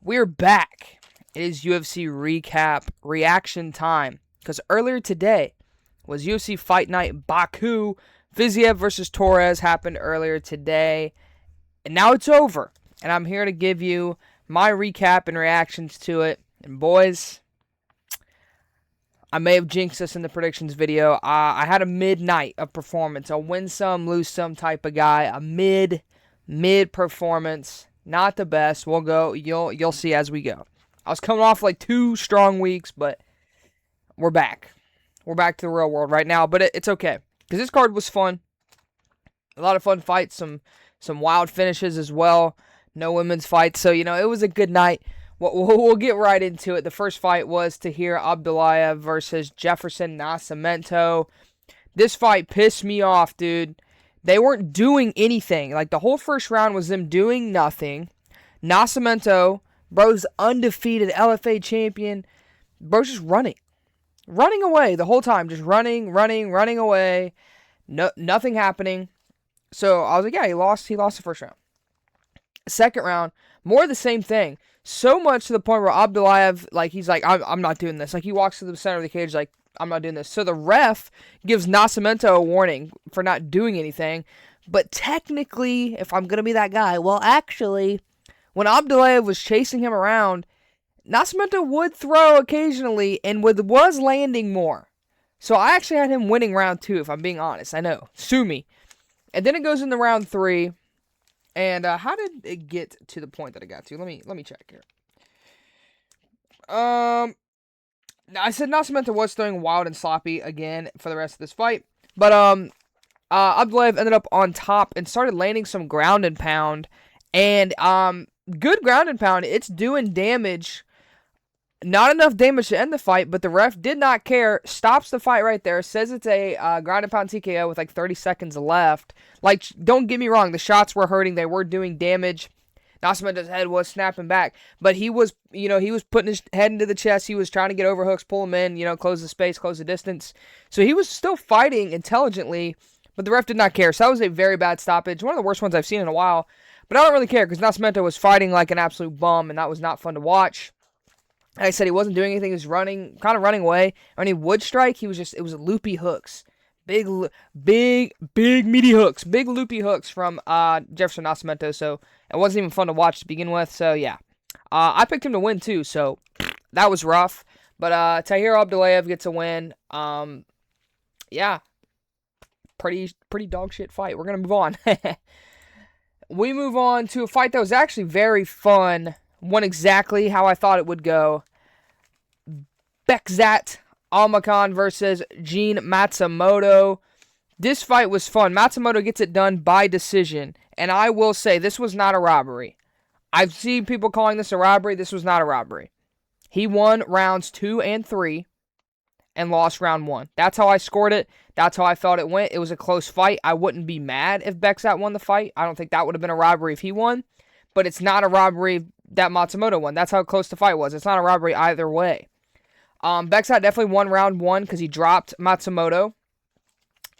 We're back. It is UFC recap reaction time. Because earlier today was UFC Fight Night BAKU FIZIEV versus Torres happened earlier today. And now it's over. And I'm here to give you my recap and reactions to it. And boys, I may have jinxed this in the predictions video. I had a midnight of performance. A win some, lose some type of guy. A mid performance. Not the best. We'll go. You'll see as we go. I was coming off like 2 strong weeks, but we're back. We're back to the real world right now, but it's okay. Because this card was fun. A lot of fun fights. Some wild finishes as well. No women's fights. So, it was a good night. We'll get right into it. The first fight was Tahir Abdullayev versus Jefferson Nascimento. This fight pissed me off, dude. They weren't doing anything. Like, the whole first round was them doing nothing. Nascimento, bro's undefeated LFA champion. Bro's just running. Running away the whole time. Just running away. Nothing happening. So, I was like, yeah, he lost the first round. Second round, more of the same thing. So much to the point where Abdullayev, he's like, I'm not doing this. Like, he walks to the center of the cage like, I'm not doing this. So the ref gives Nascimento a warning for not doing anything. But technically, if I'm going to be that guy, well, actually, when Abdullayev was chasing him around, Nascimento would throw occasionally and was landing more. So I actually had him winning round 2, if I'm being honest. I know. Sue me. And then it goes into round 3. And how did it get to the point that it got to? Let me check here. I said Nascimento was throwing wild and sloppy again for the rest of this fight. But Abdullayev ended up on top and started landing some ground and pound. And good ground and pound. It's doing damage. Not enough damage to end the fight, but the ref did not care. Stops the fight right there. Says it's a ground and pound TKO with 30 seconds left. Don't get me wrong. The shots were hurting. They were doing damage. Nascimento's head was snapping back, but he was putting his head into the chest. He was trying to get overhooks, pull him in, close the space, close the distance. So he was still fighting intelligently, but the ref did not care. So that was a very bad stoppage. One of the worst ones I've seen in a while, but I don't really care because Nascimento was fighting like an absolute bum, and that was not fun to watch. Like I said, he wasn't doing anything. He was running away. When he would strike, it was loopy hooks. Big meaty hooks. Big loopy hooks from Jefferson Nascimento. So it wasn't even fun to watch to begin with. So yeah. I picked him to win too. So that was rough. But Tahir Abdullayev gets a win. Yeah. Pretty dog shit fight. We're going to move on. We move on to a fight that was actually very fun. Went exactly how I thought it would go. Bekzat Almakhan versus Gene Matsumoto. This fight was fun. Matsumoto gets it done by decision. And I will say, this was not a robbery. I've seen people calling this a robbery. This was not a robbery. He won rounds 2 and 3 and lost round 1. That's how I scored it. That's how I felt it went. It was a close fight. I wouldn't be mad if Bekzat won the fight. I don't think that would have been a robbery if he won. But it's not a robbery that Matsumoto won. That's how close the fight was. It's not a robbery either way. Bekzat definitely won round 1 because he dropped Matsumoto.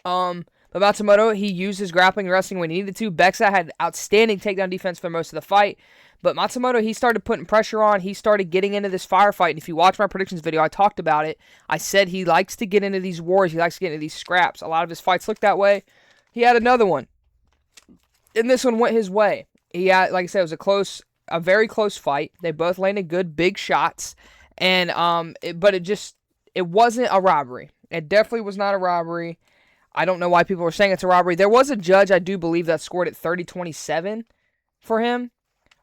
But Matsumoto, he used his grappling and wrestling when he needed to. Bekzat had outstanding takedown defense for most of the fight. But Matsumoto, he started putting pressure on. He started getting into this firefight. And if you watch my predictions video, I talked about it. I said he likes to get into these wars. He likes to get into these scraps. A lot of his fights look that way. He had another one. And this one went his way. He had, like I said, it was a very close fight. They both landed good, big shots. And but it wasn't a robbery. It definitely was not a robbery. I don't know why people were saying it's a robbery. There was a judge, I do believe, that scored it 30-27 for him.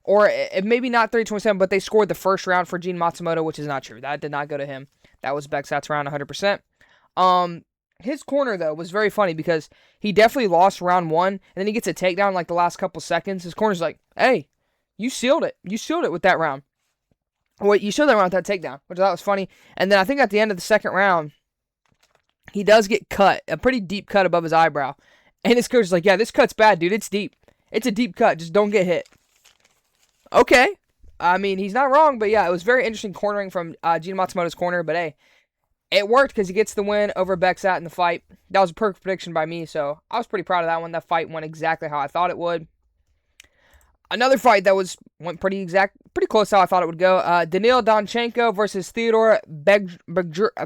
Or it maybe not 30-27, but they scored the first round for Gene Matsumoto, which is not true. That did not go to him. That was Bekzat's round 100%. His corner, though, was very funny because he definitely lost round 1, and then he gets a takedown the last couple seconds. His corner's like, hey, you sealed it. You sealed it with that round. Wait, you sealed that round with that takedown, which I thought was funny. And then I think at the end of the second round, he does get cut, a pretty deep cut above his eyebrow. And his coach is like, yeah, this cut's bad, dude. It's deep. It's a deep cut. Just don't get hit. Okay. I mean, he's not wrong, but yeah, it was very interesting cornering from Gene Matsumoto's corner. But hey, it worked because he gets the win over Bekzat in the fight. That was a perfect prediction by me, so I was pretty proud of that one. That fight went exactly how I thought it would. Another fight that went pretty close to how I thought it would go. Daniil Donchenko versus Theodore Begdrugarin.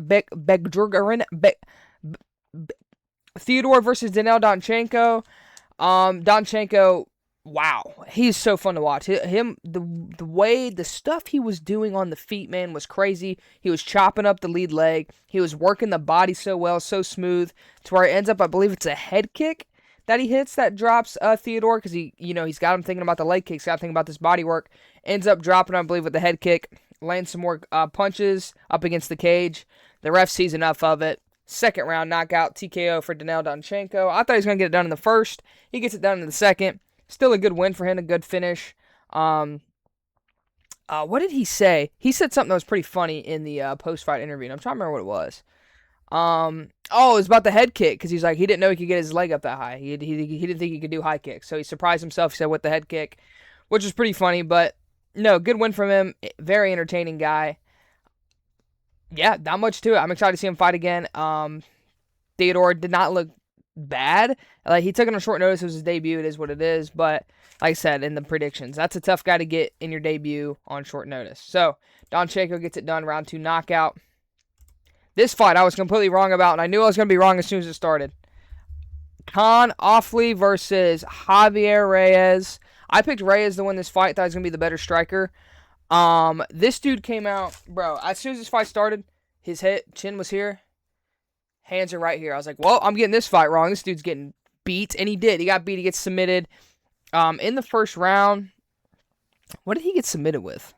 Theodore versus Daniil Donchenko. Donchenko, wow, he's so fun to watch. The stuff he was doing on the feet, man, was crazy. He was chopping up the lead leg. He was working the body so well, so smooth, to where it ends up, I believe it's a head kick that he hits that drops Theodore, because he's got him thinking about the leg kicks, got him thinking about this body work. Ends up dropping, I believe, with the head kick, lands some more punches up against the cage. The ref sees enough of it. Second round knockout, TKO for Daniil Donchenko. I thought he was going to get it done in the first. He gets it done in the second. Still a good win for him, a good finish. What did he say? He said something that was pretty funny in the post-fight interview, and I'm trying to remember what it was. It was about the head kick, because he's like, he didn't know he could get his leg up that high. He didn't think he could do high kicks, so he surprised himself. He said with the head kick, which was pretty funny, but no, good win from him. Very entertaining guy. Yeah, not much to it. I'm excited to see him fight again. Theodore did not look bad. Like, he took it on short notice. It was his debut. It is what it is. But like I said in the predictions, that's a tough guy to get in your debut on short notice. So Donchenko gets it done, round 2 knockout. This fight I was completely wrong about, and I knew I was going to be wrong as soon as it started. Khan Offley versus Javier Reyes. I picked Reyes to win this fight. Thought he was going to be the better striker. This dude came out, bro, as soon as this fight started, his chin was here. Hands are right here. I was like, well, I'm getting this fight wrong. This dude's getting beat, and he did. He got beat. He gets submitted. In the first round, what did he get submitted with?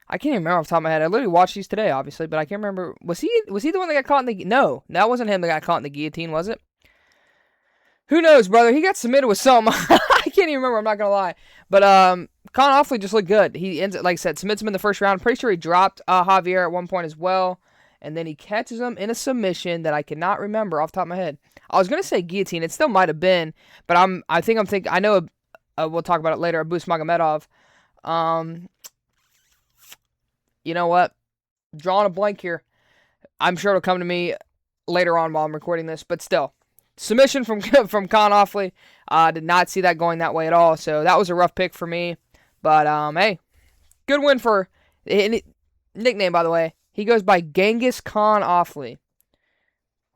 I can't even remember off the top of my head. I literally watched these today, obviously, but I can't remember. Was he the one that got caught in the... No, that wasn't him that got caught in the guillotine, was it? Who knows, brother? He got submitted with something. I can't even remember. I'm not going to lie. But Khan Offley just looked good. He ends, like I said, submits him in the first round. Pretty sure he dropped Javier at one point as well. And then he catches him in a submission that I cannot remember off the top of my head. I was going to say guillotine. It still might have been. But I know we'll talk about it later. Abus Magomedov. You know what? Drawing a blank here. I'm sure it'll come to me later on while I'm recording this. But still. Submission from Khan Offley. Did not see that going that way at all. So that was a rough pick for me. But, hey. Good win for... Nickname, by the way. He goes by Genghis Khan Offley.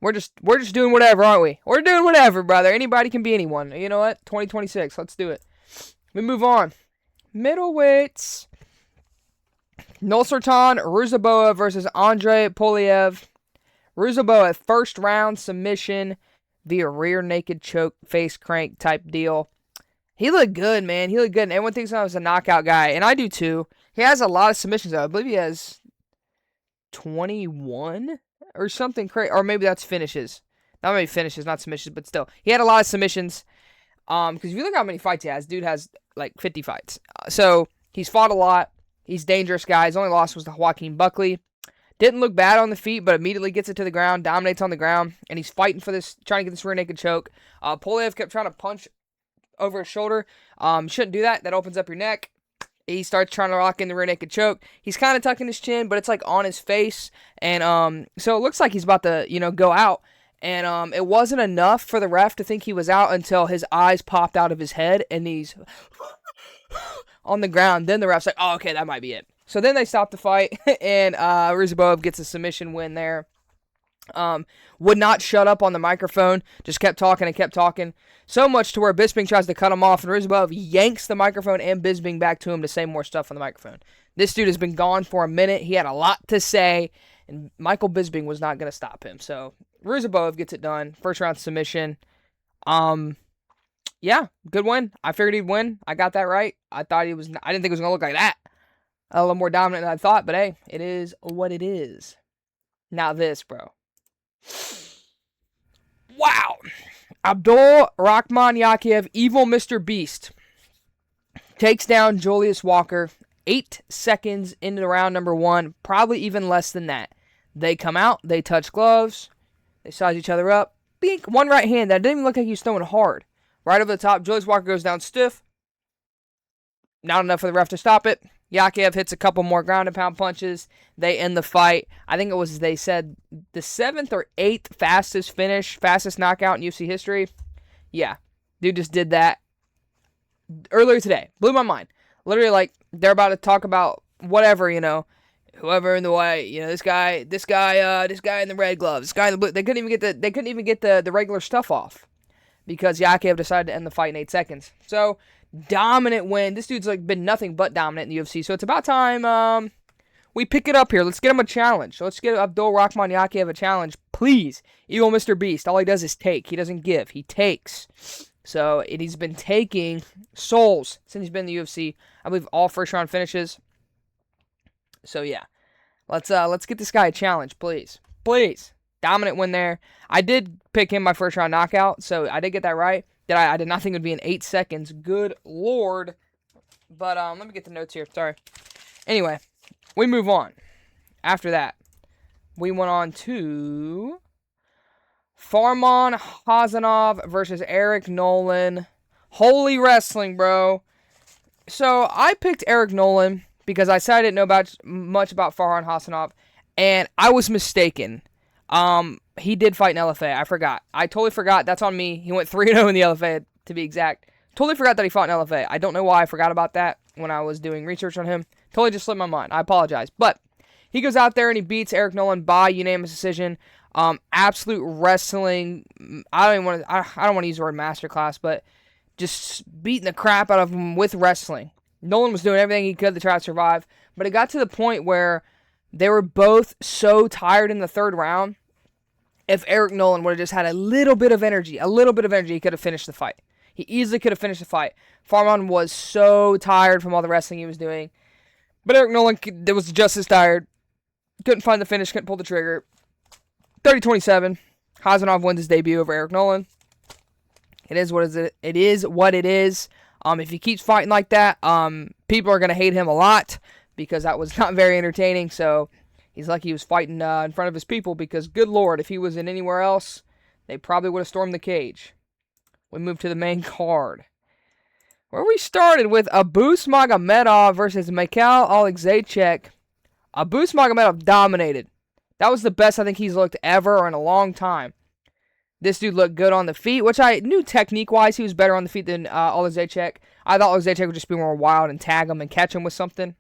We're just doing whatever, aren't we? We're doing whatever, brother. Anybody can be anyone. You know what? 2026. Let's do it. We move on. Middleweights. Nursultan Ruziboa versus Andre Poliev. Ruziboa, first round submission via rear naked choke, face crank type deal. He looked good, man. He looked good. And everyone thinks I was a knockout guy, and I do too. He has a lot of submissions, though. I believe he has 21 or something crazy, or maybe that's finishes. Not maybe finishes, not submissions, but still, he had a lot of submissions. Because if you look how many fights he has, dude has like 50 fights. So he's fought a lot. He's a dangerous guy. His only loss was to Joaquin Buckley. Didn't look bad on the feet, but immediately gets it to the ground, dominates on the ground, and he's fighting for this, trying to get this rear naked choke. Poliev kept trying to punch over his shoulder. Shouldn't do that. That opens up your neck. He starts trying to lock in the rear naked choke. He's kind of tucking his chin, but it's like on his face. And so it looks like he's about to, go out. And it wasn't enough for the ref to think he was out until his eyes popped out of his head and he's on the ground. Then the ref's like, oh, okay, that might be it. So then they stopped the fight, and Ruziboa gets a submission win there. Would not shut up on the microphone, just kept talking and kept talking. So much to where Bisping tries to cut him off, and Ruziboa yanks the microphone and Bisping back to him to say more stuff on the microphone. This dude has been gone for a minute. He had a lot to say, and Michael Bisping was not going to stop him. So Ruziboa gets it done. First round submission. Yeah, good win. I figured he'd win. I got that right. I didn't think it was going to look like that. A little more dominant than I thought, but hey, it is what it is. Now this, bro. Wow. Abdul Rahman Yakhiev, evil Mr. Beast, takes down Julius Walker 8 seconds into round number 1, probably even less than that. They come out, they touch gloves, they size each other up. Bink, one right hand that didn't even look like he was throwing hard. Right over the top, Julius Walker goes down stiff. Not enough for the ref to stop it. Yakhiev hits a couple more ground and pound punches. They end the fight. I think it was, they said, the 7th or 8th fastest knockout in UFC history. Yeah, dude just did that. earlier today. Blew my mind. Literally, like, they're about to talk about whatever, whoever in the white, this guy in the red gloves, this guy in the blue. They couldn't even get the regular stuff off because Yakev decided to end the fight in 8 seconds. So, dominant win. This dude's like been nothing but dominant in the UFC. So it's about time we pick it up here. Let's get him a challenge. Let's get Abdul Rahman Yakev a challenge, please. Evil Mr. Beast. All he does is take. He doesn't give. He takes. So he's been taking souls since he's been in the UFC. I believe all first round finishes. So yeah, let's get this guy a challenge, please. Dominant win there. I did pick him my first round knockout, so I did get that right. I did not think it would be in 8 seconds. Good lord. But let me get the notes here. Sorry. Anyway, we move on. After that, we went on to Farman Hazanov versus Eric Nolan. Holy wrestling, bro. So I picked Eric Nolan because I said I didn't know much about Farhan Hazanov, and I was mistaken. He did fight in LFA. I forgot. I totally forgot. That's on me. He went 3-0 in the LFA, to be exact. Totally forgot that he fought in LFA. I don't know why I forgot about that when I was doing research on him. Totally just slipped my mind. I apologize. But he goes out there and he beats Eric Nolan by unanimous decision. Absolute wrestling. I don't want to use the word masterclass, but just beating the crap out of him with wrestling. Nolan was doing everything he could to try to survive, but it got to the point where they were both so tired in the third round. If Eric Nolan would have just had a little bit of energy, he could have finished the fight. He easily could have finished the fight. Farman was so tired from all the wrestling he was doing. But Eric Nolan was just as tired. Couldn't find the finish, couldn't pull the trigger. 30-27. Hazanov wins his debut over Eric Nolan. It is what it is. If he keeps fighting like that, people are going to hate him a lot because that was not very entertaining. So he's lucky he was fighting in front of his people because, good lord, if he was in anywhere else, they probably would have stormed the cage. We move to the main card, where we started with Abus Magomedov versus Mikhail Alexeychuk. Abus Magomedov dominated. That was the best I think he's looked ever or in a long time. This dude looked good on the feet, which I knew technique-wise he was better on the feet than Alexeychuk. I thought Alexeychuk would just be more wild and tag him and catch him with something.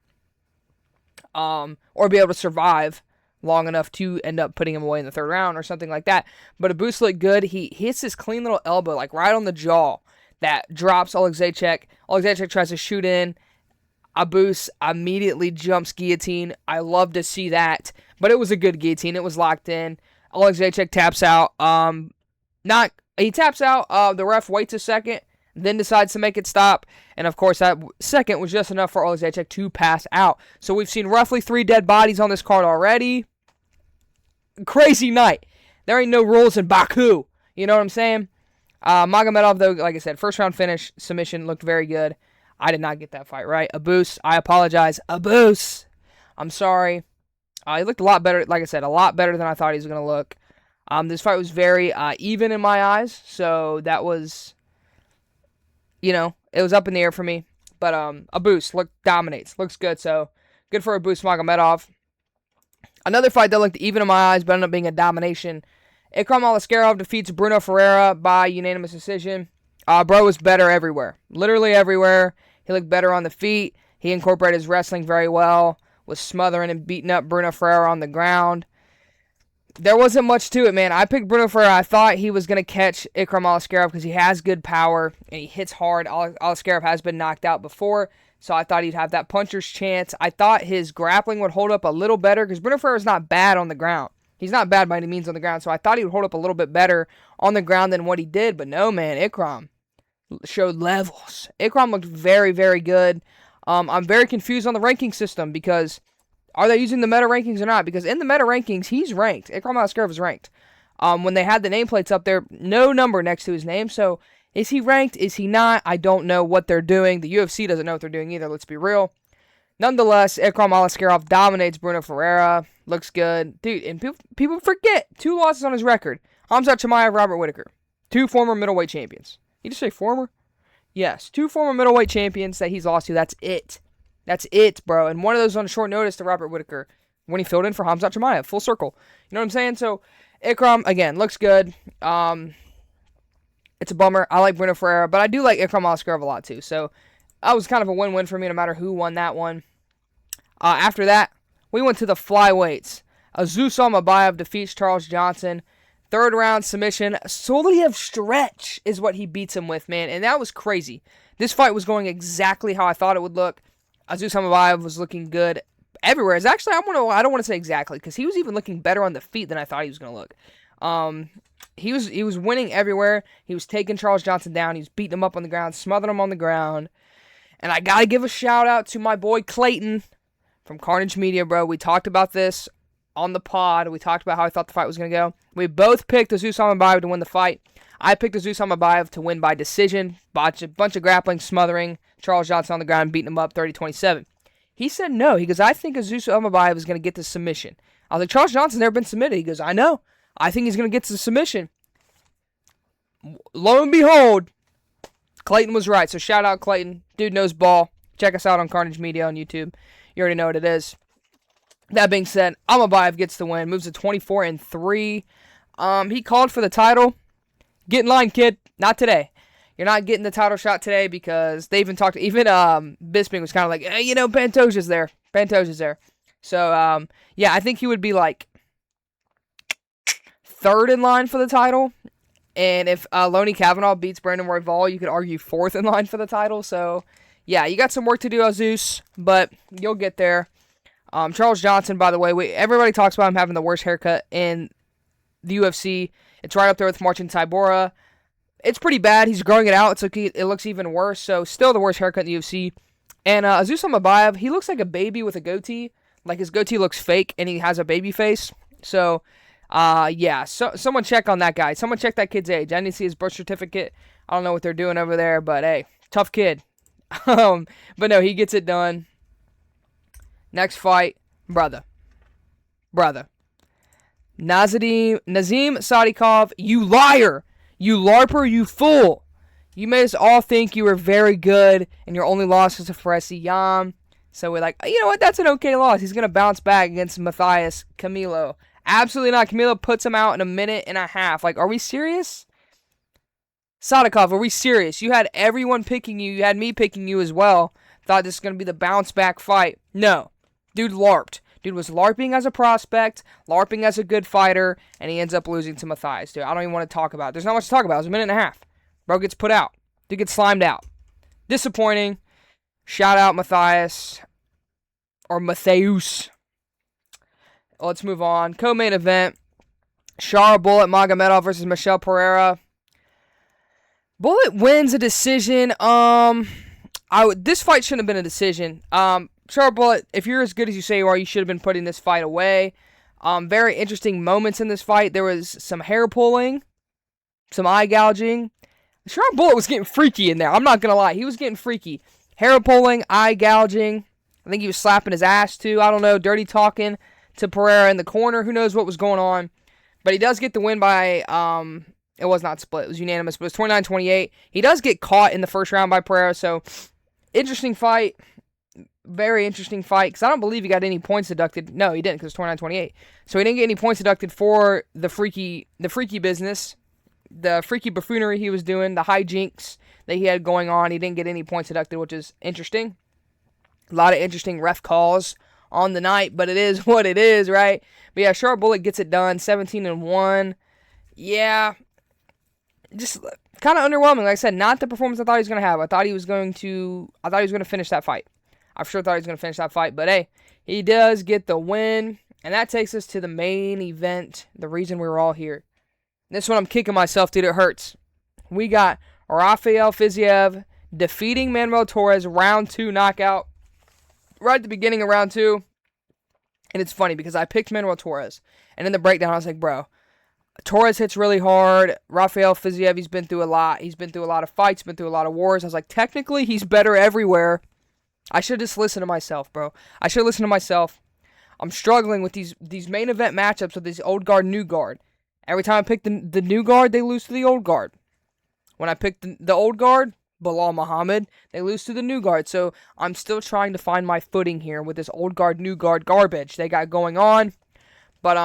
Or be able to survive long enough to end up putting him away in the third round or something like that. But Abus looked good. He hits this clean little elbow, like right on the jaw, that drops Alexeychuk. Alexeychuk tries to shoot in. Abus immediately jumps guillotine. I love to see that. But it was a good guillotine. It was locked in. Alexeychuk taps out. He taps out. The ref waits a second, then decides to make it stop. And, of course, that second was just enough for Alexeychuk to pass out. So we've seen roughly 3 dead bodies on this card already. Crazy night. There ain't no rules in Baku. You know what I'm saying? Magomedov, though, like I said, first round finish, submission, looked very good. I did not get that fight right. Abus, I apologize. Abus, I'm sorry. He looked a lot better, like I said, a lot better than I thought he was going to look. This fight was very even in my eyes, so that was, it was up in the air for me. But Abus dominates, looks good, so good for Abus Magomedov. Another fight that looked even in my eyes, but ended up being a domination. Ikram Aliskerov defeats Bruno Ferreira by unanimous decision. Bro was better everywhere, literally everywhere. He looked better on the feet. He incorporated his wrestling very well, was smothering and beating up Bruno Ferreira on the ground. There wasn't much to it, man. I picked Bruno Ferreira. I thought he was going to catch Ikram Aliskerov because he has good power and he hits hard. Aliskerov has been knocked out before, so I thought he'd have that puncher's chance. I thought his grappling would hold up a little better because Bruno Ferreira's not bad on the ground. He's not bad by any means on the ground, so I thought he would hold up a little bit better on the ground than what he did. But no, man, Ikram showed levels. Ikram looked very, very good. I'm very confused on the ranking system because are they using the meta rankings or not? Because in the meta rankings, he's ranked. Ikram Aliskerov is ranked. When they had the nameplates up there, no number next to his name. So is he ranked? Is he not? I don't know what they're doing. The UFC doesn't know what they're doing either. Let's be real. Nonetheless, Ikram Aliskerov dominates Bruno Ferreira. Looks good. Dude, and people forget 2 losses on his record. Khamzat Chimaev, Robert Whittaker. 2 former middleweight champions. You just say former? Yes, 2 former middleweight champions that he's lost to. That's it. That's it, bro. And one of those on short notice to Robert Whittaker when he filled in for Khamzat Chimaev. Full circle. You know what I'm saying? So, Ikram, again, looks good. It's a bummer. I like Bruno Ferreira, but I do like Ikram Askarov a lot too. So that was kind of a win-win for me no matter who won that one. After that, we went to the flyweights. Azusam Abayev defeats Charles Johnson. Third round submission. Soliev stretch is what he beats him with, man. And that was crazy. This fight was going exactly how I thought it would look. Azusam Abayev was looking good everywhere. It's actually, I don't want to say exactly, because he was even looking better on the feet than I thought he was going to look. He was winning everywhere. He was taking Charles Johnson down. He was beating him up on the ground, smothering him on the ground. And I got to give a shout out to my boy Clayton from Carnage Media, bro. We talked about this on the pod. We talked about how I thought the fight was going to go. We both picked Azusam Abayev to win the fight. I picked Azusam Abayev to win by decision. Bunch of grappling, smothering Charles Johnson on the ground, beating him up 30-27. He said no. He goes, I think Azusam Abayev is going to get the submission. I was like, Charles Johnson's never been submitted. He goes, I know. I think he's going to get to the submission. Lo and behold, Clayton was right. So shout out Clayton. Dude knows ball. Check us out on Carnage Media on YouTube. You already know what it is. That being said, Abayev gets the win. Moves to 24-3. He called for the title. Get in line, kid. Not today. You're not getting the title shot today, because they even talked. Even Bisping was kind of like, hey, Pantoja's there. Pantoja's there. So yeah, I think he would be like third in line for the title. And if Lonnie Kavanaugh beats Brandon Royval, you could argue fourth in line for the title. So yeah, you got some work to do, Azus, but you'll get there. Charles Johnson, by the way, everybody talks about him having the worst haircut in the UFC. It's right up there with Marcin Tybura. It's pretty bad. He's growing it out. It looks even worse. So still the worst haircut in the UFC. And Azusam Abayev, he looks like a baby with a goatee. Like his goatee looks fake, and he has a baby face. So yeah. So someone check on that guy. Someone check that kid's age. I didn't see his birth certificate. I don't know what they're doing over there, but hey, tough kid. But no, he gets it done. Next fight, brother. Nazim Sadikov, you liar! You LARPer, you fool! You made us all think you were very good, and your only loss was to Faresi Yam. So we're like, you know what, that's an okay loss. He's going to bounce back against Matthias Camilo. Absolutely not. Camilo puts him out in a minute and a half. Like, are we serious? Sadikov, are we serious? You had everyone picking you. You had me picking you as well. Thought this was going to be the bounce back fight. No. Dude LARPed. Dude was LARPing as a prospect, LARPing as a good fighter, and he ends up losing to Matthias. Dude, I don't even want to talk about it. There's not much to talk about. It was a minute and a half. Bro gets put out. Dude gets slimed out. Disappointing. Shout out Matthias. Or Mattheus. Let's move on. Co-main event. Shara Bullet Magomedov versus Michelle Pereira. Bullet wins a decision. This fight shouldn't have been a decision. Shara Bullet, if you're as good as you say you are, you should have been putting this fight away. Very interesting moments in this fight. There was some hair pulling, some eye gouging. Shara Bullet was getting freaky in there. I'm not going to lie. He was getting freaky. Hair pulling, eye gouging. I think he was slapping his ass too. I don't know. Dirty talking to Pereira in the corner. Who knows what was going on. But he does get the win by, it was not split. It was unanimous, but it was 29-28. He does get caught in the first round by Pereira. So, interesting fight. Very interesting fight, because I don't believe he got any points deducted. No, he didn't, because it's 29-28. So he didn't get any points deducted for the freaky business, the freaky buffoonery he was doing, the hijinks that he had going on. He didn't get any points deducted, which is interesting. A lot of interesting ref calls on the night, but it is what it is, right? But yeah, Shara Bullet gets it done, 17-1. Yeah, just kind of underwhelming. Like I said, not the performance I thought he was going to have. I thought he was going to finish that fight. I sure thought he was going to finish that fight, but hey, he does get the win, and that takes us to the main event, the reason we were all here. This one I'm kicking myself, dude, it hurts. We got Rafael Fiziev defeating Manuel Torres, round 2 knockout, right at the beginning of round 2, and it's funny, because I picked Manuel Torres, and in the breakdown, I was like, bro, Torres hits really hard. Rafael Fiziev, he's been through a lot. He's been through a lot of fights, been through a lot of wars. I was like, technically, he's better everywhere. I should just listen to myself, bro. I should listen to myself. I'm struggling with these main event matchups with these old guard, new guard. Every time I pick the new guard, they lose to the old guard. When I pick the old guard, Bilal Muhammad, they lose to the new guard. So I'm still trying to find my footing here with this old guard, new guard garbage they got going on. But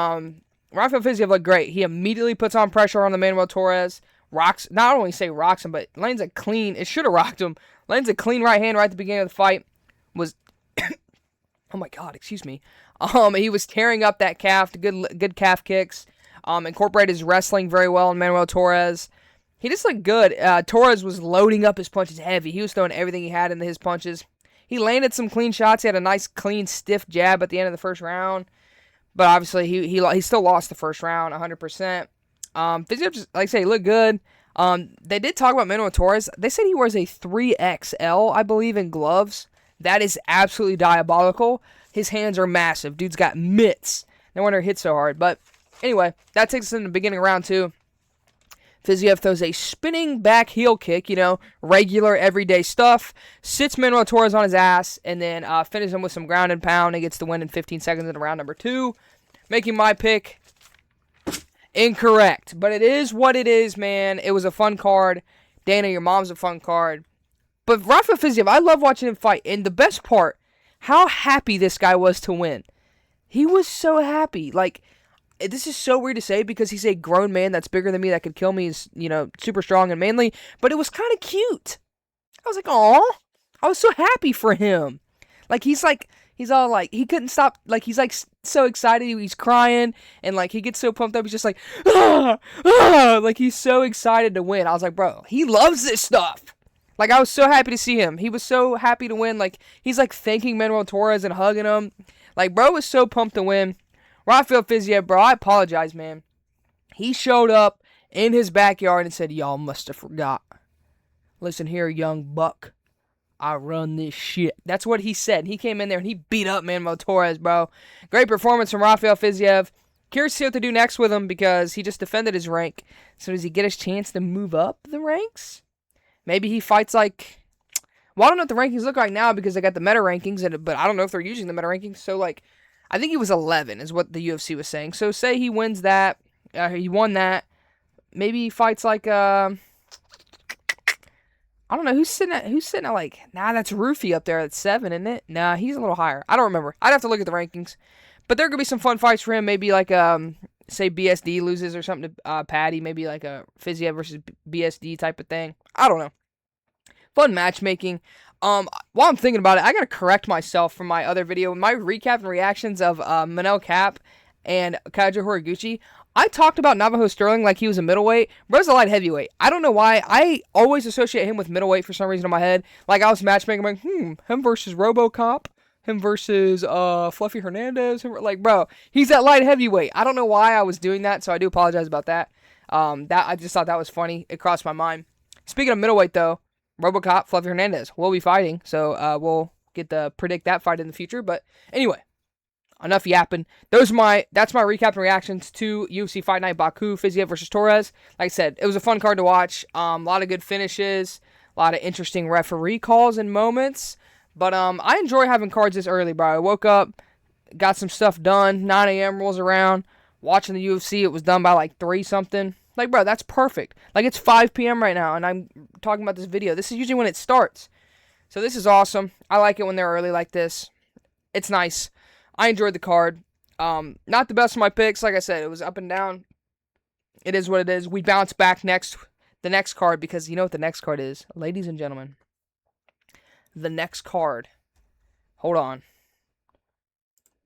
Rafael Fiziev looked great. He immediately puts on pressure on the Manuel Torres. rocks, not only say rocks him, but lands a clean, it should have rocked him, lands a clean right hand right at the beginning of the fight, was, oh my god, excuse me, he was tearing up that calf, good calf kicks, incorporated his wrestling very well in Manuel Torres. He just looked good. Torres was loading up his punches heavy. He was throwing everything he had into his punches. He landed some clean shots. He had a nice, clean, stiff jab at the end of the first round. But obviously, he still lost the first round 100%. Fiziev, just, like I say, he looked good. They did talk about Manuel Torres. They said he wears a 3XL, I believe, in gloves. That is absolutely diabolical. His hands are massive. Dude's got mitts. No wonder he hits so hard. But anyway, that takes us in the beginning of round 2. Fiziev throws a spinning back heel kick, regular everyday stuff, sits Manuel Torres on his ass, and then finishes him with some ground and pound and gets the win in 15 seconds in round number 2, making my pick incorrect. But it is what it is, man. It was a fun card. Dana, your mom's a fun card. But Rafael Fiziev, I love watching him fight, and the best part, how happy this guy was to win. He was so happy. Like, this is so weird to say because he's a grown man that's bigger than me that could kill me. He's, super strong and manly. But it was kind of cute. I was like, aw. I was so happy for him. Like, he's all like, he couldn't stop. Like, he's like so excited. He's crying. And like, he gets so pumped up. He's just like, ah, ah. Like, he's so excited to win. I was like, bro, he loves this stuff. Like, I was so happy to see him. He was so happy to win. Like, he's like thanking Manuel Torres and hugging him. Like, bro was so pumped to win. Rafael Fiziev, bro, I apologize, man. He showed up in his backyard and said, y'all must have forgot. Listen here, young buck. I run this shit. That's what he said. He came in there and he beat up Manuel Torres, bro. Great performance from Rafael Fiziev. Curious to see what to do next with him because he just defended his rank. So does he get his chance to move up the ranks? Maybe he fights like... Well, I don't know what the rankings look like now because they got the meta rankings, but I don't know if they're using the meta rankings. So, like... I think he was 11 is what the UFC was saying. So say he wins that. He won that. Maybe he fights like, I don't know. Who's sitting at like, that's Rufy up there at 7, isn't it? Nah, he's a little higher. I don't remember. I'd have to look at the rankings. But there could be some fun fights for him. Maybe like, say BSD loses or something to Patty. Maybe like a Fiziev versus BSD type of thing. I don't know. Fun matchmaking. While I'm thinking about it, I gotta correct myself from my other video. My recap and reactions of Manel Cap and Kaiju Horiguchi, I talked about Navajo Sterling like he was a middleweight. Bro's a light heavyweight. I don't know why. I always associate him with middleweight for some reason in my head. Like, I was matchmaking, I'm like, him versus RoboCop, him versus Fluffy Hernandez. Like, bro, he's that light heavyweight. I don't know why I was doing that, so I do apologize about that. I just thought that was funny. It crossed my mind. Speaking of middleweight, though, RoboCop, Fluffy Hernandez will be fighting, so we'll get to predict that fight in the future. But anyway, enough yapping. That's my recap and reactions to UFC Fight Night Baku Fiziev versus Torres. Like I said, it was a fun card to watch. A lot of good finishes, a lot of interesting referee calls and moments. But I enjoy having cards this early, bro. I woke up, got some stuff done. 9 a.m. rolls around, watching the UFC. It was done by like 3 something. Like, bro, that's perfect. Like, it's 5 p.m. right now, and I'm talking about this video. This is usually when it starts. So this is awesome. I like it when they're early like this. It's nice. I enjoyed the card. Not the best of my picks. Like I said, it was up and down. It is what it is. We bounce back the next card, because you know what the next card is. Ladies and gentlemen, the next card. Hold on.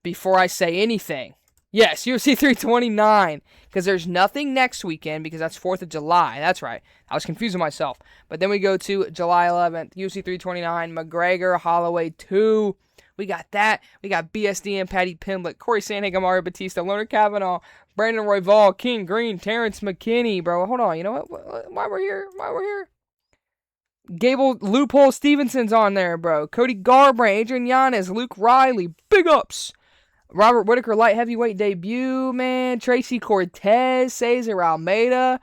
Before I say anything. Yes, UFC 329, because there's nothing next weekend, because that's 4th of July. That's right. I was confusing myself. But then we go to July 11th, UFC 329, Mcgregor, Holloway 2. We got that. We got BSD and Patty Pimblett, Corey Sandhagen, Mario Batista, Leonard Kavanaugh, Brandon Royval, King Green, Terrence McKinney. Bro, hold on. You know what? Why we're here? Gable Loophole Stevenson's on there, bro. Cody Garbrandt, Adrian Yanez, Luke Riley. Big ups. Robert Whitaker light heavyweight debut, man. Tracy Cortez, Cesar Almeida.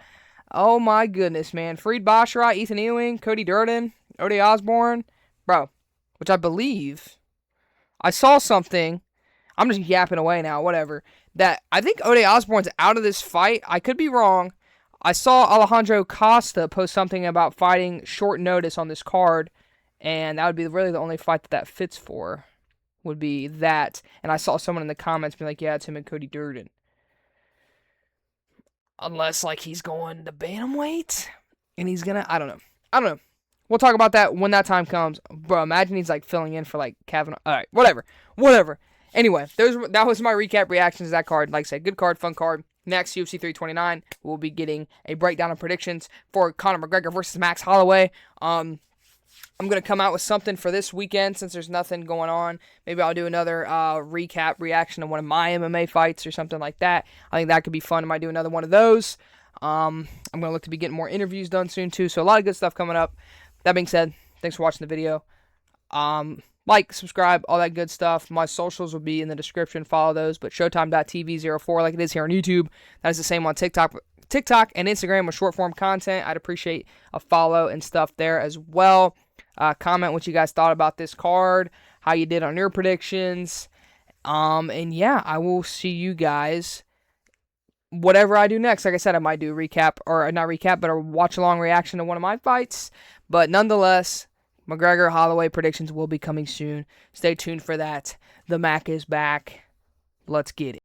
Oh my goodness, man. Fareed Basharat, Ethan Ewing, Cody Durden, Ode Osborne. Bro, which I believe I saw something. I'm just yapping away now, whatever. That I think Ode Osborne's out of this fight. I could be wrong. I saw Alejandro Costa post something about fighting short notice on this card, and that would be really the only fight that fits for. Would be that, and I saw someone in the comments be like, yeah, it's him and Cody Durden. Unless, like, he's going to bantamweight and he's going to, I don't know. We'll talk about that when that time comes. Bro, imagine he's, like, filling in for, like, Kavanaugh. All right, whatever. Anyway, that was my recap reactions to that card. Like I said, good card, fun card. Next, UFC 329, we'll be getting a breakdown of predictions for Conor McGregor versus Max Holloway. I'm going to come out with something for this weekend since there's nothing going on. Maybe I'll do another recap reaction to one of my MMA fights or something like that. I think that could be fun. I might do another one of those. I'm going to look to be getting more interviews done soon too. So a lot of good stuff coming up. That being said, thanks for watching the video. Like, subscribe, all that good stuff. My socials will be in the description. Follow those. But Showtime.tv04 like it is here on YouTube. That is the same on TikTok and Instagram with short form content. I'd appreciate a follow and stuff there as well. Comment what you guys thought about this card, how you did on your predictions. And yeah, I will see you guys whatever I do next. Like I said, I might do a recap, or not recap, but a watch-along reaction to one of my fights. But nonetheless, McGregor Holloway predictions will be coming soon. Stay tuned for that. The Mac is back. Let's get it.